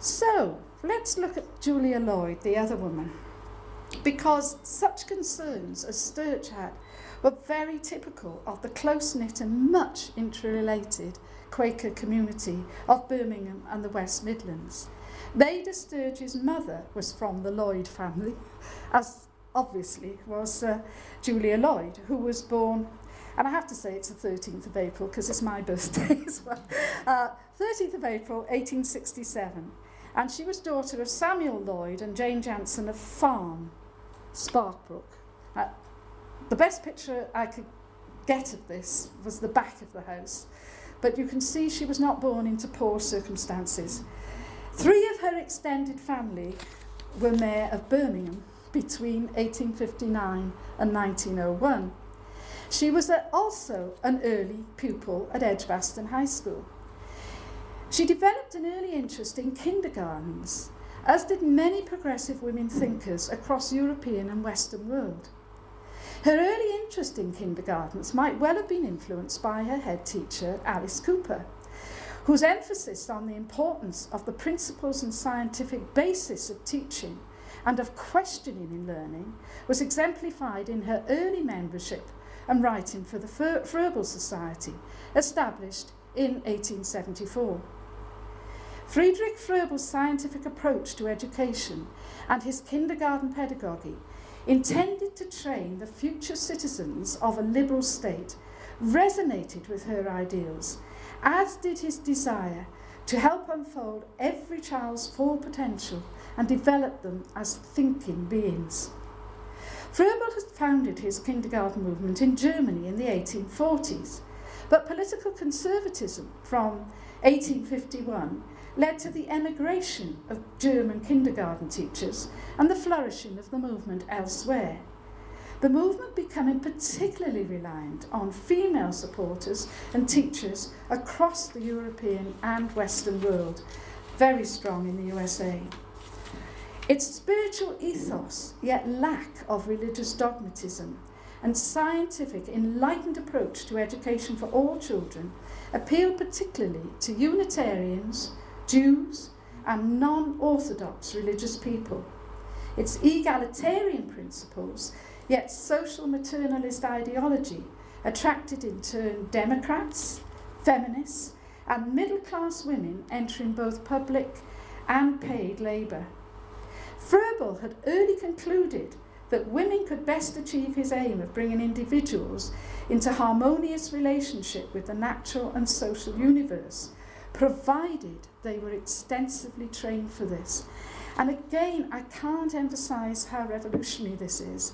So let's look at Julia Lloyd, the other woman, because such concerns as Sturge had were very typical of the close-knit and much interrelated Quaker community of Birmingham and the West Midlands. Lady Sturge's mother was from the Lloyd family, as obviously was Julia Lloyd, who was born, and I have to say it's the 13th of April because it's my birthday as well, 13th of April 1867, and she was daughter of Samuel Lloyd and Jane Jansen of Farm, Sparkbrook. The best picture I could get of this was the back of the house, but you can see she was not born into poor circumstances. 3 of her extended family were mayor of Birmingham between 1859 and 1901. She was also an early pupil at Edgbaston High School. She developed an early interest in kindergartens, as did many progressive women thinkers across the European and Western world. Her early interest in kindergartens might well have been influenced by her head teacher, Alice Cooper, whose emphasis on the importance of the principles and scientific basis of teaching and of questioning in learning was exemplified in her early membership and writing for the Froebel Society, established in 1874. Friedrich Froebel's scientific approach to education and his kindergarten pedagogy, intended to train the future citizens of a liberal state, resonated with her ideals, as did his desire to help unfold every child's full potential and develop them as thinking beings. Froebel had founded his kindergarten movement in Germany in the 1840s, but political conservatism from 1851 led to the emigration of German kindergarten teachers and the flourishing of the movement elsewhere. The movement becoming particularly reliant on female supporters and teachers across the European and Western world, very strong in the USA. Its spiritual ethos, yet lack of religious dogmatism, and scientific, enlightened approach to education for all children appealed particularly to Unitarians, Jews, and non-Orthodox religious people. Its egalitarian principles, yet social maternalist ideology, attracted in turn Democrats, feminists, and middle-class women entering both public and paid labour. Froebel had early concluded that women could best achieve his aim of bringing individuals into harmonious relationship with the natural and social universe, provided they were extensively trained for this. And again, I can't emphasise how revolutionary this is.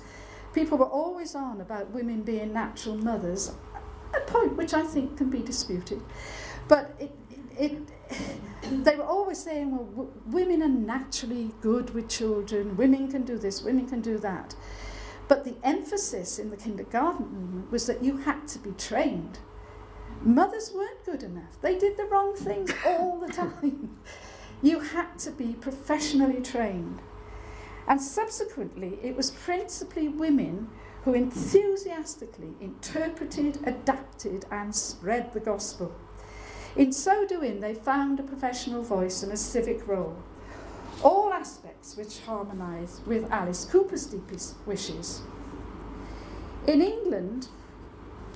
People were always on about women being natural mothers, a point which I think can be disputed. But they were always saying, well, women are naturally good with children, women can do this, women can do that. But the emphasis in the kindergarten movement was that you had to be trained. Mothers weren't good enough. They did the wrong things all the time. You had to be professionally trained. And subsequently, it was principally women who enthusiastically interpreted, adapted, and spread the gospel. In so doing, they found a professional voice and a civic role, all aspects which harmonised with Alice Cooper's deepest wishes. In England,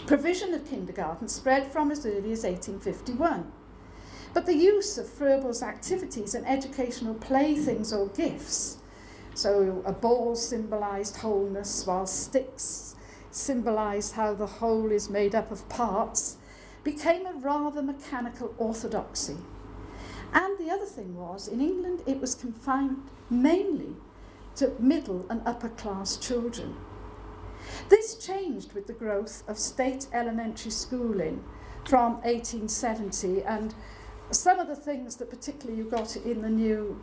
provision of kindergarten spread from as early as 1851, but the use of Froebel's activities and educational playthings or gifts, so a ball symbolised wholeness, while sticks symbolised how the whole is made up of parts, became a rather mechanical orthodoxy. And the other thing was, in England, it was confined mainly to middle and upper class children. This changed with the growth of state elementary schooling from 1870, and some of the things that particularly you got in the new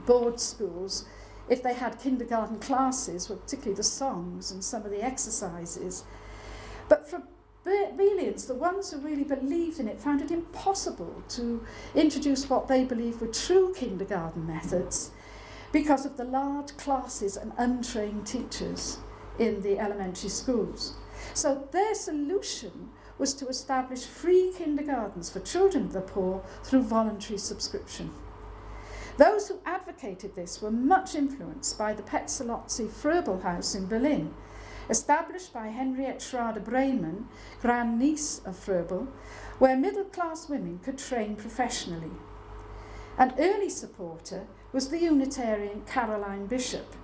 board schools, if they had kindergarten classes, were particularly the songs and some of the exercises. But for Belians, the ones who really believed in it, found it impossible to introduce what they believed were true kindergarten methods because of the large classes and untrained teachers in the elementary schools. So their solution was to establish free kindergartens for children of the poor through voluntary subscription. Those who advocated this were much influenced by the Pestalozzi Froebel House in Berlin, established by Henriette Schrader-Bremen, grandniece of Froebel, where middle-class women could train professionally. An early supporter was the Unitarian Caroline Bishop,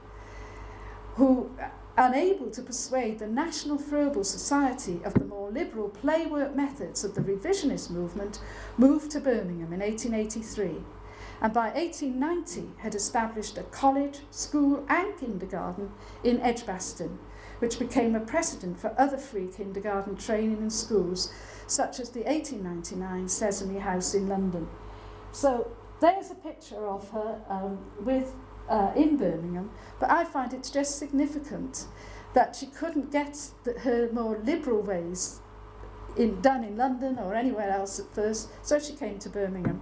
who, unable to persuade the National Froebel Society of the more liberal playwork methods of the revisionist movement, moved to Birmingham in 1883, and by 1890 had established a college, school and kindergarten in Edgbaston, which became a precedent for other free kindergarten training in schools, such as the 1899 Sesame House in London. So there's a picture of her in Birmingham, but I find it just significant that she couldn't get her more liberal ways done in London or anywhere else at first, so she came to Birmingham.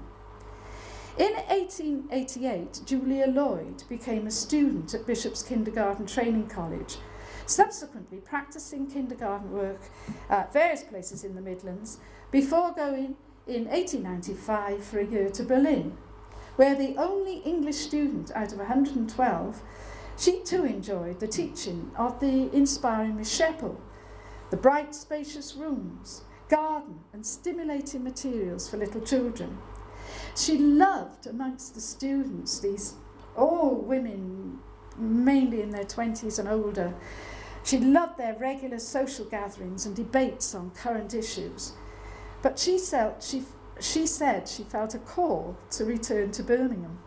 In 1888, Julia Lloyd became a student at Bishop's Kindergarten Training College, subsequently practising kindergarten work at various places in the Midlands, before going in 1895 for a year to Berlin, where the only English student out of 112, she too enjoyed the teaching of the inspiring Miss Sheppel, the bright spacious rooms, garden and stimulating materials for little children. She loved amongst the students, these all women, mainly in their 20s and older, she loved their regular social gatherings and debates on current issues. But she said she felt a call to return to Birmingham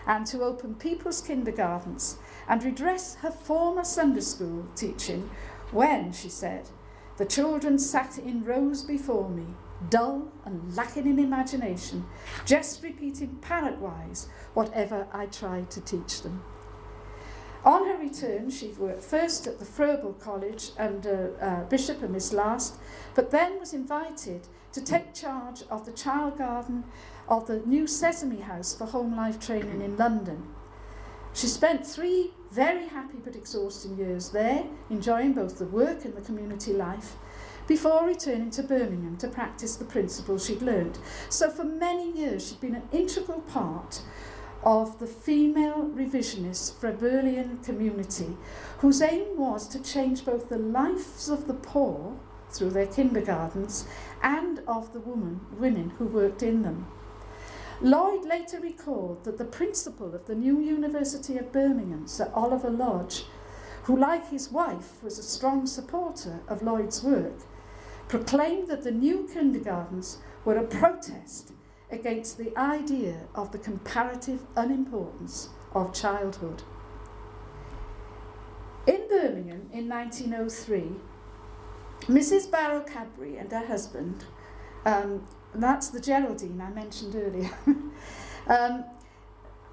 and to open people's kindergartens and redress her former Sunday school teaching when, she said, the children sat in rows before me, dull and lacking in imagination, just repeating parrot-wise whatever I tried to teach them. On her return, she worked first at the Froebel College under Bishop and Miss Last, but then was invited to take charge of the child garden of the new Sesame House for home life training in London. She spent 3 very happy but exhausting years there, enjoying both the work and the community life, before returning to Birmingham to practice the principles she'd learned. So for many years she'd been an integral part of the female revisionist Froebelian community, whose aim was to change both the lives of the poor through their kindergartens and of the women who worked in them. Lloyd later recalled that the principal of the new University of Birmingham, Sir Oliver Lodge, who like his wife was a strong supporter of Lloyd's work, proclaimed that the new kindergartens were a protest against the idea of the comparative unimportance of childhood. In Birmingham in 1903, Mrs. Barrow Cadbury and her husband, that's the Geraldine I mentioned earlier,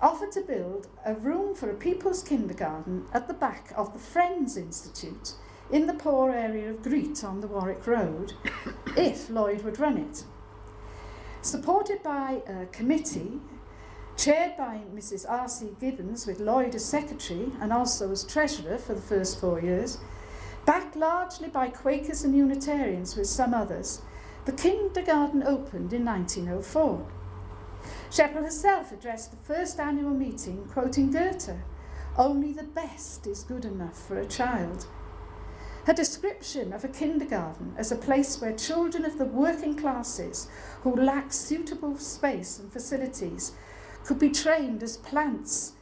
offered to build a room for a people's kindergarten at the back of the Friends Institute in the poor area of Greet on the Warwick Road, if Lloyd would run it. Supported by a committee chaired by Mrs. R.C. Gibbons, with Lloyd as secretary and also as treasurer for the first 4 years, backed largely by Quakers and Unitarians with some others, the kindergarten opened in 1904. Sheppel herself addressed the first annual meeting, quoting Goethe, "Only the best is good enough for a child." Her description of a kindergarten as a place where children of the working classes who lack suitable space and facilities could be trained as plants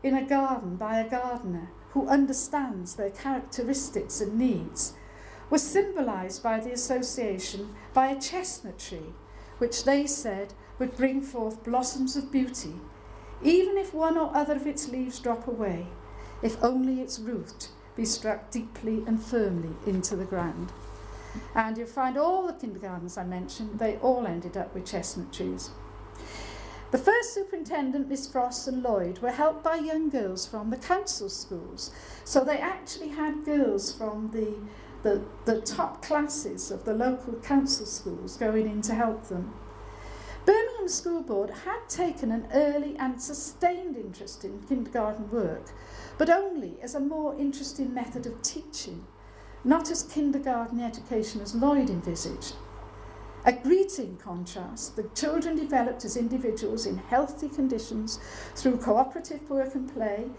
in a garden by a gardener who understands their characteristics and needs was symbolised by the association by a chestnut tree, which they said would bring forth blossoms of beauty, even if one or other of its leaves drop away, if only its root be struck deeply and firmly into the ground. And you'll find all the kindergartens I mentioned, they all ended up with chestnut trees. The first superintendent, Miss Frost and Lloyd, were helped by young girls from the council schools. So they actually had girls from the top classes of the local council schools going in to help them. Birmingham School Board had taken an early and sustained interest in kindergarten work, but only as a more interesting method of teaching, not as kindergarten education as Lloyd envisaged. A greeting contrast, the children developed as individuals in healthy conditions through cooperative work and play,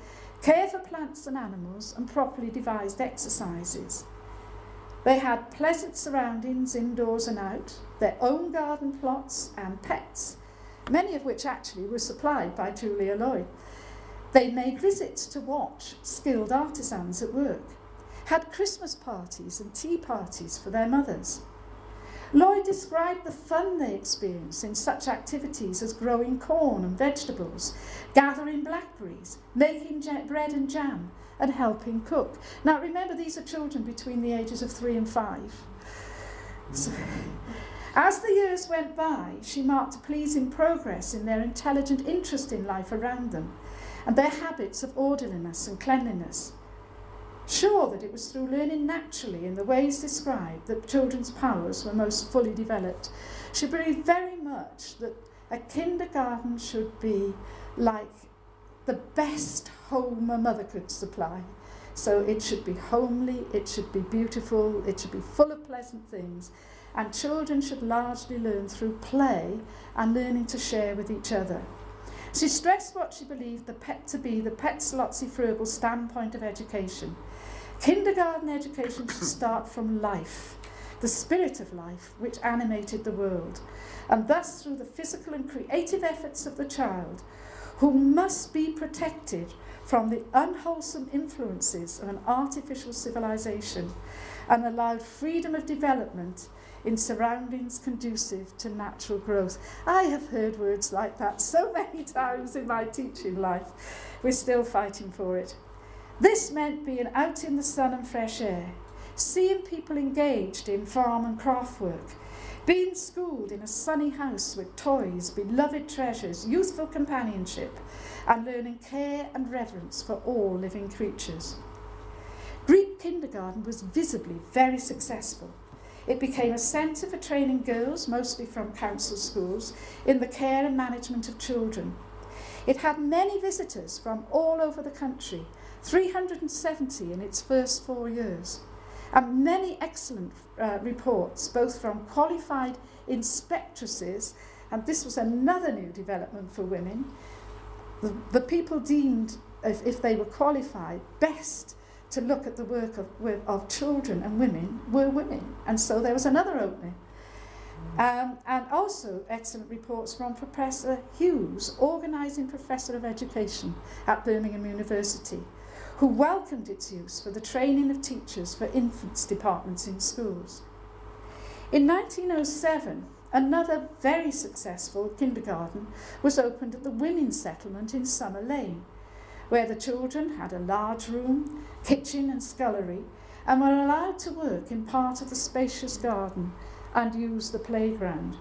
care for plants and animals, and properly devised exercises. They had pleasant surroundings indoors and out, their own garden plots and pets, many of which actually were supplied by Julia Lloyd. They made visits to watch skilled artisans at work, had Christmas parties and tea parties for their mothers. Lloyd described the fun they experienced in such activities as growing corn and vegetables, gathering blackberries, making bread and jam, and helping cook. Now remember, these are children between the ages of 3 and 5. So, as the years went by, she marked a pleasing progress in their intelligent interest in life around them and their habits of orderliness and cleanliness. Sure that it was through learning naturally in the ways described that children's powers were most fully developed, she believed very much that a kindergarten should be like the best home a mother could supply. So it should be homely, it should be beautiful, it should be full of pleasant things, and children should largely learn through play and learning to share with each other. She stressed what she believed to be the Pestalozzi-Fröbel standpoint of education. Kindergarten education should start from life, the spirit of life which animated the world, and thus through the physical and creative efforts of the child, who must be protected from the unwholesome influences of an artificial civilization and allowed freedom of development in surroundings conducive to natural growth. I have heard words like that so many times in my teaching life. We're still fighting for it. This meant being out in the sun and fresh air, seeing people engaged in farm and craft work, being schooled in a sunny house with toys, beloved treasures, youthful companionship, and learning care and reverence for all living creatures. Greek kindergarten was visibly very successful. It became a centre for training girls, mostly from council schools, in the care and management of children. It had many visitors from all over the country, 370 in its first 4 years, and many excellent reports, both from qualified inspectresses, and this was another new development for women. The people deemed, if they were qualified, best to look at the work of children and women were women, and so there was another opening. And also excellent reports from Professor Hughes, organising Professor of Education at Birmingham University, who welcomed its use for the training of teachers for infants departments in schools. In 1907, another very successful kindergarten was opened at the Women's Settlement in Summer Lane, where the children had a large room, kitchen and scullery, and were allowed to work in part of the spacious garden and use the playground.